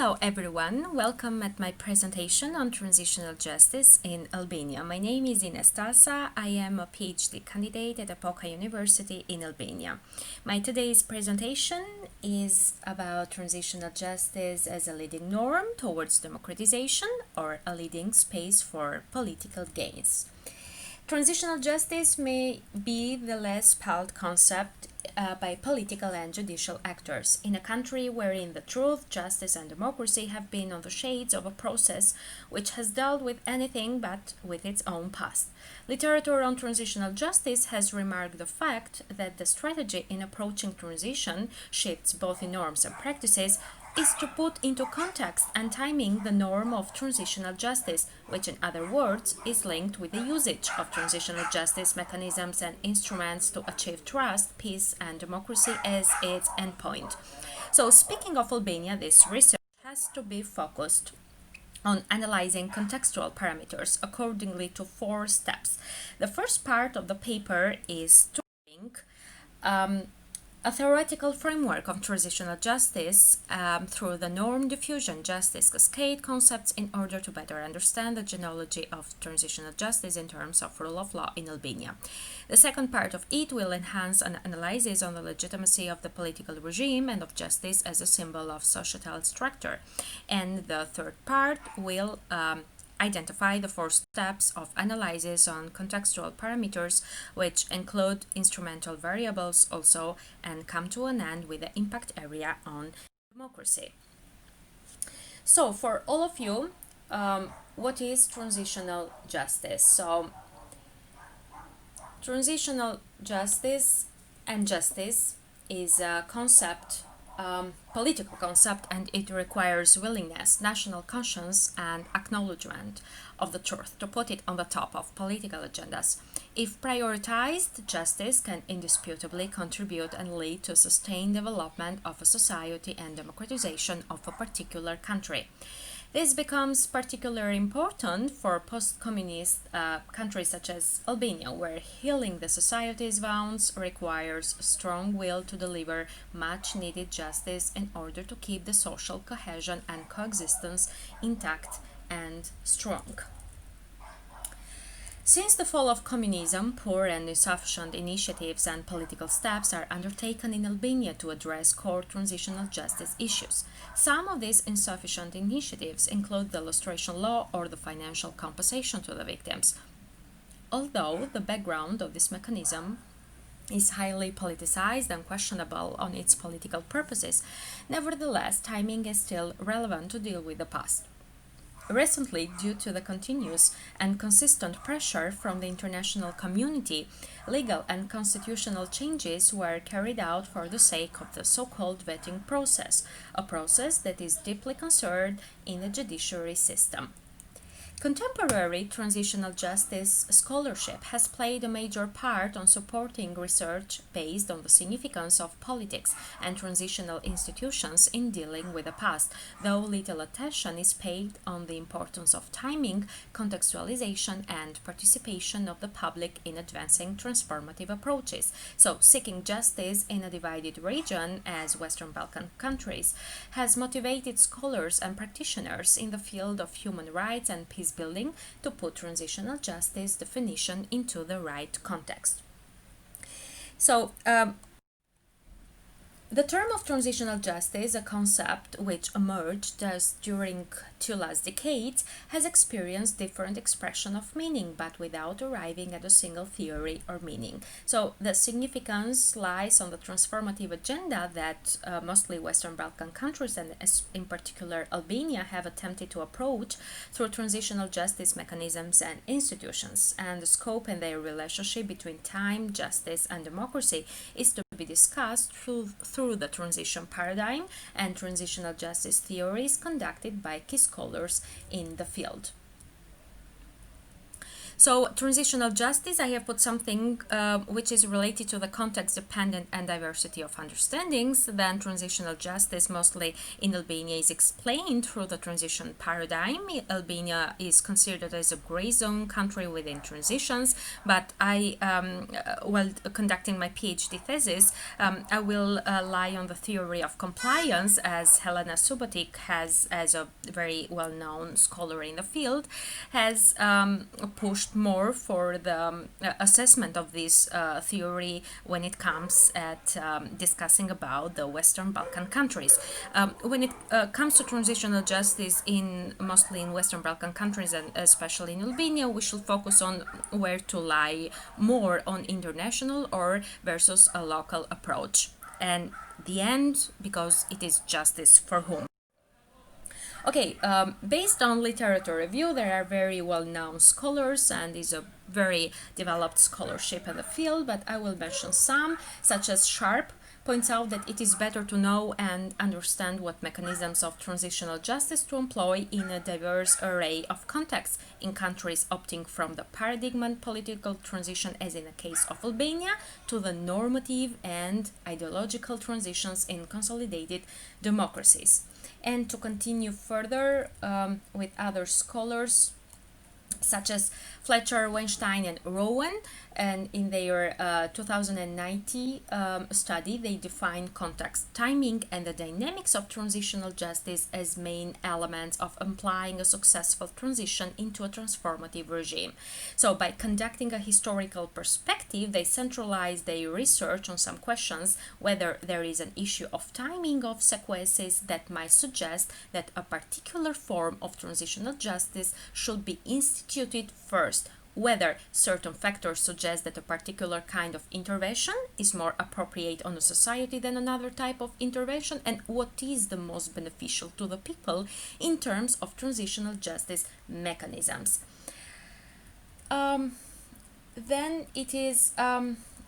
Hello everyone, welcome at my presentation on transitional justice in Albania. My name is Ines Stasa. I am a PhD candidate at Apoka University in Albania. My today's presentation is about transitional justice as a leading norm towards democratization or a leading space for political gains. Transitional justice may be the less spelled concept by political and judicial actors in a country wherein the truth, justice, and democracy have been on the shades of a process which has dealt with anything but with its own past. Literature on transitional justice has remarked the fact that the strategy in approaching transition shifts both in norms and practices is to put into context and timing the norm of transitional justice, which in other words is linked with the usage of transitional justice mechanisms and instruments to achieve trust, peace, and democracy as its endpoint. So speaking of Albania, this research has to be focused on analyzing contextual parameters accordingly to four steps. The first part of the paper is to link a theoretical framework of transitional justice through the norm diffusion justice cascade concepts in order to better understand the genealogy of transitional justice in terms of rule of law in Albania. The second part of it will enhance an analysis on the legitimacy of the political regime and of justice as a symbol of societal structure. And the third part will identify the four steps of analysis on contextual parameters, which include instrumental variables also, and come to an end with the impact area on democracy. So for all of you, what is transitional justice? So transitional justice and justice is a concept, political concept, and it requires willingness, national conscience, and acknowledgement of the truth to put it on the top of political agendas. If prioritized, justice can indisputably contribute and lead to sustained development of a society and democratization of a particular country. This becomes particularly important for post-communist countries such as Albania, where healing the society's wounds requires strong will to deliver much-needed justice in order to keep the social cohesion and coexistence intact and strong. Since the fall of communism, poor and insufficient initiatives and political steps are undertaken in Albania to address core transitional justice issues. Some of these insufficient initiatives include the lustration law or the financial compensation to the victims. Although the background of this mechanism is highly politicized and questionable on its political purposes, nevertheless, timing is still relevant to deal with the past. Recently, due to the continuous and consistent pressure from the international community, legal and constitutional changes were carried out for the sake of the so-called vetting process, a process that is deeply concerned in the judiciary system. Contemporary transitional justice scholarship has played a major part on supporting research based on the significance of politics and transitional institutions in dealing with the past, though little attention is paid on the importance of timing, contextualization, and participation of the public in advancing transformative approaches. So, seeking justice in a divided region, as Western Balkan countries, has motivated scholars and practitioners in the field of human rights and peace building to put transitional justice definition into the right context. So, the term of transitional justice, a concept which emerged during two last decades, has experienced different expression of meaning, but without arriving at a single theory or meaning. So the significance lies on the transformative agenda that mostly Western Balkan countries, and in particular Albania, have attempted to approach through transitional justice mechanisms and institutions. And the scope and their relationship between time, justice, and democracy is to be discussed through the transition paradigm and transitional justice theories conducted by key scholars in the field. So transitional justice, I have put something which is related to the context-dependent and diversity of understandings. Then transitional justice, mostly in Albania, is explained through the transition paradigm. Albania is considered as a gray zone country within transitions, but while conducting my PhD thesis, I will lie on the theory of compliance, as Helena Subotic has, as a very well-known scholar in the field, has pushed more for the assessment of this theory when it comes at discussing about the Western Balkan countries. When it comes to transitional justice mostly in Western Balkan countries and especially in Albania, we should focus on where to lie more on international or versus a local approach. And the end, because it is justice for whom? Okay, based on literature review, there are very well-known scholars and is a very developed scholarship in the field, but I will mention some, such as Sharp points out that it is better to know and understand what mechanisms of transitional justice to employ in a diverse array of contexts in countries opting from the paradigm and political transition, as in the case of Albania, to the normative and ideological transitions in consolidated democracies. And to continue further with other scholars such as Fletcher, Weinstein, and Rowan, and in their 2090 study, they define context, timing, and the dynamics of transitional justice as main elements of implying a successful transition into a transformative regime. So, by conducting a historical perspective, they centralize their research on some questions, whether there is an issue of timing of sequences that might suggest that a particular form of transitional justice should be instituted first, whether certain factors suggest that a particular kind of intervention is more appropriate on a society than another type of intervention, and what is the most beneficial to the people in terms of transitional justice mechanisms. Then it is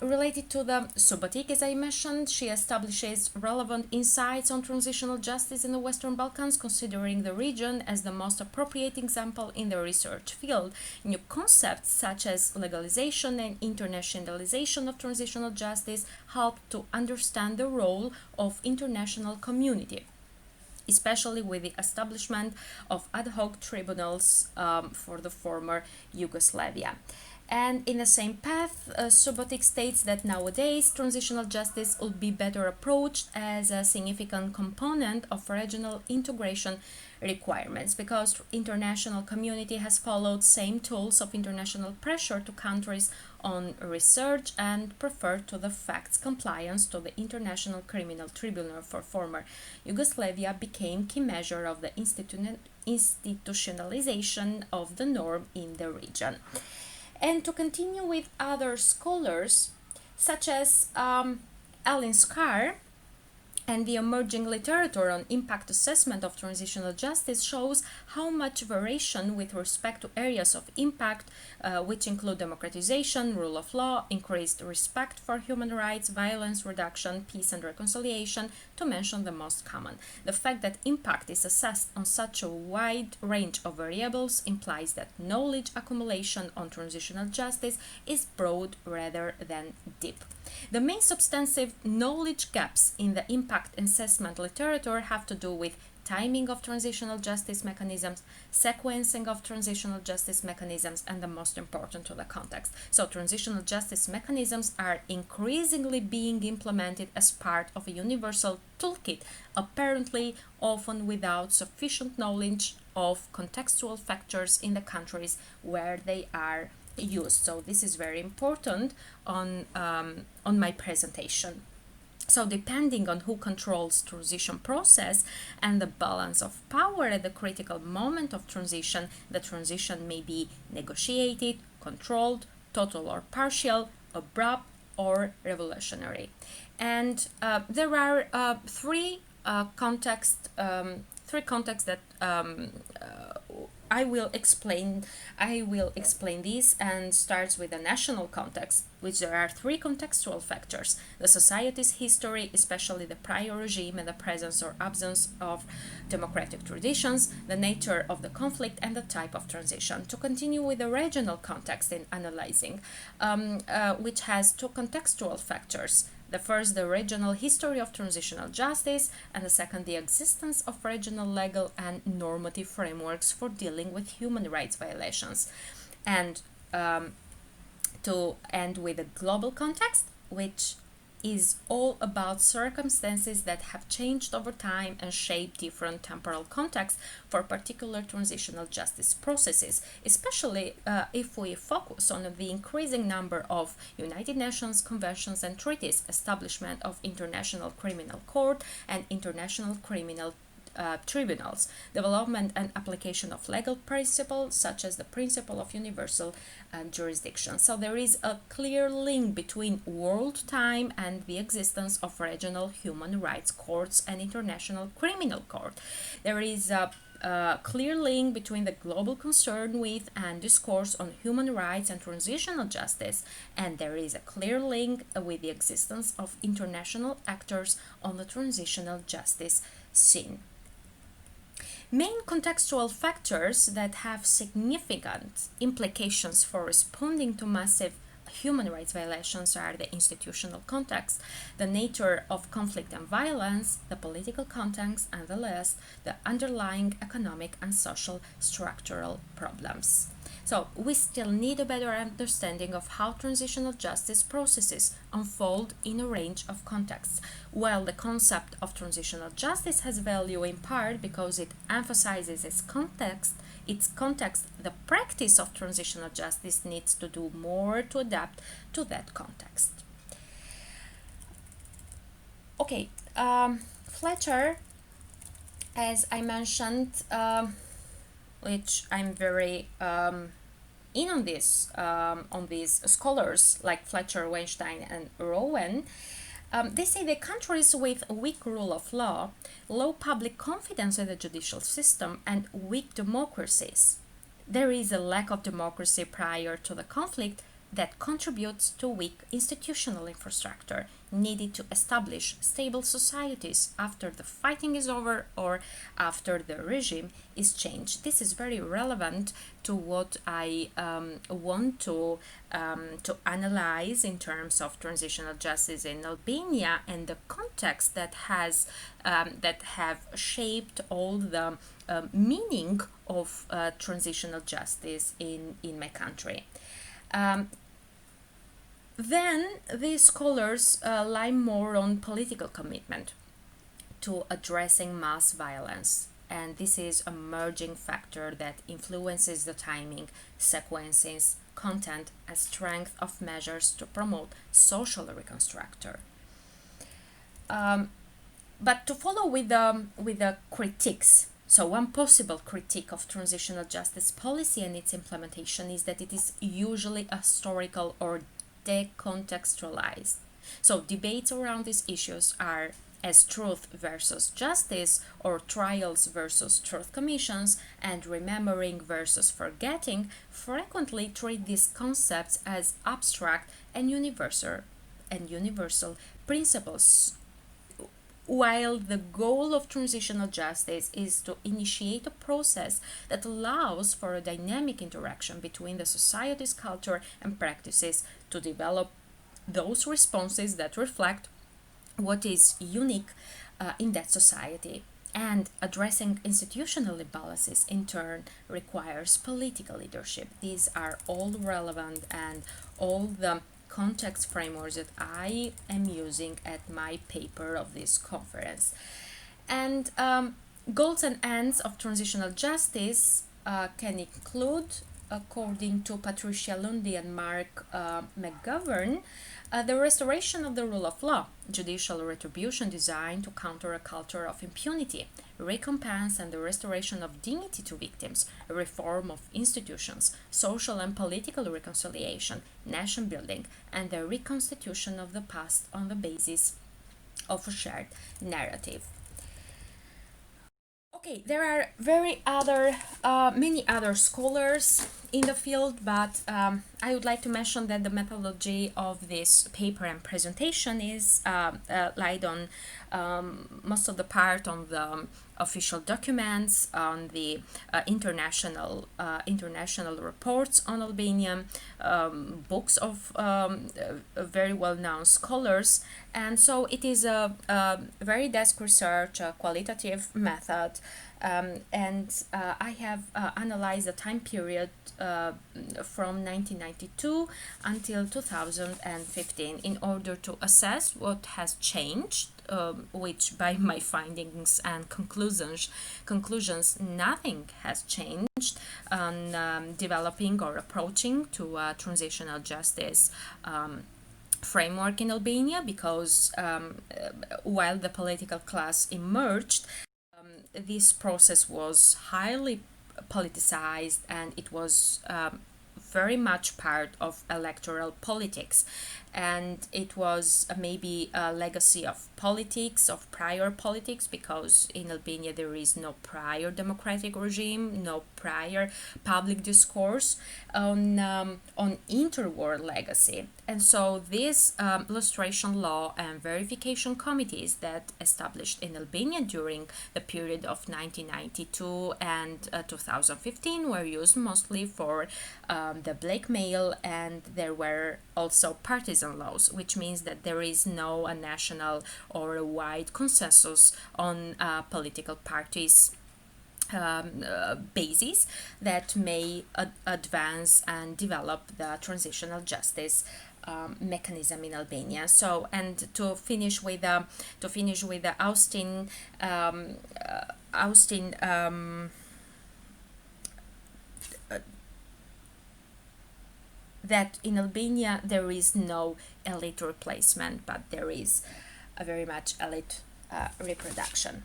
related to the Subotic, as I mentioned. She establishes relevant insights on transitional justice in the Western Balkans, considering the region as the most appropriate example in the research field. New concepts such as legalization and internationalization of transitional justice help to understand the role of international community, especially with the establishment of ad hoc tribunals for the former Yugoslavia. And in the same path, Subotic states that nowadays transitional justice will be better approached as a significant component of regional integration requirements, because international community has followed same tools of international pressure to countries on research and preferred to the facts compliance to the International Criminal Tribunal for former Yugoslavia became key measure of the institutionalization of the norm in the region. And to continue with other scholars, such as Alan Scar, and the emerging literature on impact assessment of transitional justice shows how much variation with respect to areas of impact, which include democratization, rule of law, increased respect for human rights, violence reduction, peace and reconciliation, to mention the most common. The fact that impact is assessed on such a wide range of variables implies that knowledge accumulation on transitional justice is broad rather than deep. The main substantive knowledge gaps in the impact assessment literature have to do with timing of transitional justice mechanisms, sequencing of transitional justice mechanisms, and the most important to the context. So transitional justice mechanisms are increasingly being implemented as part of a universal toolkit, apparently often without sufficient knowledge of contextual factors in the countries where they are used. So this is very important on my presentation. So depending on who controls transition process and the balance of power at the critical moment of transition, the transition may be negotiated, controlled, total or partial, abrupt, or revolutionary. And there are three contexts that I will explain this, and starts with the national context, which there are three contextual factors: the society's history, especially the prior regime and the presence or absence of democratic traditions, the nature of the conflict, and the type of transition. To continue with the regional context in analyzing, which has two contextual factors: the first, the regional history of transitional justice, and the second, the existence of regional legal and normative frameworks for dealing with human rights violations. And to end with a global context, which is all about circumstances that have changed over time and shape different temporal contexts for particular transitional justice processes, especially if we focus on the increasing number of United Nations conventions and treaties, establishment of International Criminal Court and International Criminal tribunals, development and application of legal principles such as the principle of universal jurisdiction. So there is a clear link between world time and the existence of regional human rights courts and International Criminal Court. There is a clear link between the global concern with and discourse on human rights and transitional justice, and there is a clear link with the existence of international actors on the transitional justice scene. Main contextual factors that have significant implications for responding to massive human rights violations are the institutional context, the nature of conflict and violence, the political context, and the last, the underlying economic and social structural problems. So we still need a better understanding of how transitional justice processes unfold in a range of contexts. While the concept of transitional justice has value in part because it emphasizes its context, the practice of transitional justice needs to do more to adapt to that context. Okay, Fletcher, as I mentioned, which I'm very in on these scholars like Fletcher, Weinstein, and Rowan. They say that countries with weak rule of law, low public confidence in the judicial system, and weak democracies. There is a lack of democracy prior to the conflict that contributes to weak institutional infrastructure needed to establish stable societies after the fighting is over or after the regime is changed. This is very relevant to what I want to analyze in terms of transitional justice in Albania and the context that have shaped all the meaning of transitional justice in my country. Then these scholars lie more on political commitment to addressing mass violence, and this is a merging factor that influences the timing, sequences, content, and strength of measures to promote social reconstruction. But to follow with the critiques, so one possible critique of transitional justice policy and its implementation is that it is usually historical or decontextualized. So debates around these issues are as truth versus justice or trials versus truth commissions and remembering versus forgetting frequently treat these concepts as abstract and universal principles, while the goal of transitional justice is to initiate a process that allows for a dynamic interaction between the society's culture and practices to develop those responses that reflect what is unique in that society. And addressing institutional imbalances in turn requires political leadership. These are all relevant and all the context frameworks that I am using at my paper of this conference. And goals and ends of transitional justice can include, according to Patricia Lundy and Mark McGovern, the restoration of the rule of law, judicial retribution designed to counter a culture of impunity, recompense and the restoration of dignity to victims, reform of institutions, social and political reconciliation, nation building, and the reconstitution of the past on the basis of a shared narrative. Okay, there are many other scholars in the field, but I would like to mention that the methodology of this paper and presentation is laid on most of the part on the official documents, on the international reports on Albania, books of very well-known scholars, and so it is a very desk research, a qualitative method, and I have analyzed the time period from 1992 until 2015 in order to assess what has changed, which by my findings and conclusions nothing has changed on developing or approaching to transitional justice framework in Albania, because while the political class emerged, this process was highly politicized, and it was very much part of electoral politics, and it was maybe a legacy of politics, of prior politics, because in Albania there is no prior democratic regime, no prior public discourse on interwar legacy. And so this lustration law and verification committees that established in Albania during the period of 1992 and 2015 were used mostly for the blackmail, and there were also partisan laws, which means that there is no a national or a wide consensus on political parties basis that may advance and develop the transitional justice mechanism in Albania. So, and to finish with the Austin that in Albania there is no elite replacement, but there is a very much elite reproduction.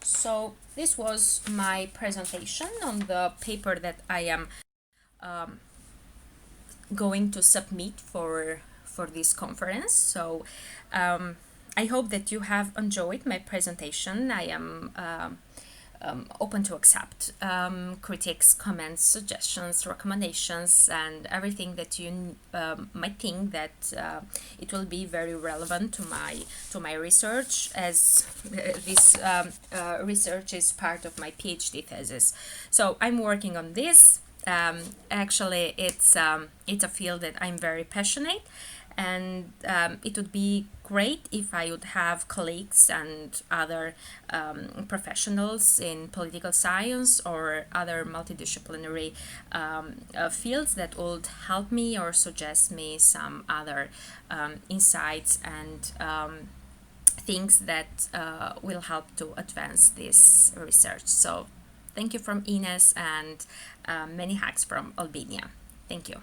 So this was my presentation on the paper that I am going to submit for this conference. So I hope that you have enjoyed my presentation. I am open to accept critiques, comments, suggestions, recommendations, and everything that you might think that it will be very relevant to my research, as this research is part of my PhD thesis. So I'm working on this. Actually, it's a field that I'm very passionate, and it would be great if I would have colleagues and other professionals in political science or other multidisciplinary fields that would help me or suggest me some other insights and things that will help to advance this research. So thank you from Ines, and many hugs from Albania. Thank you.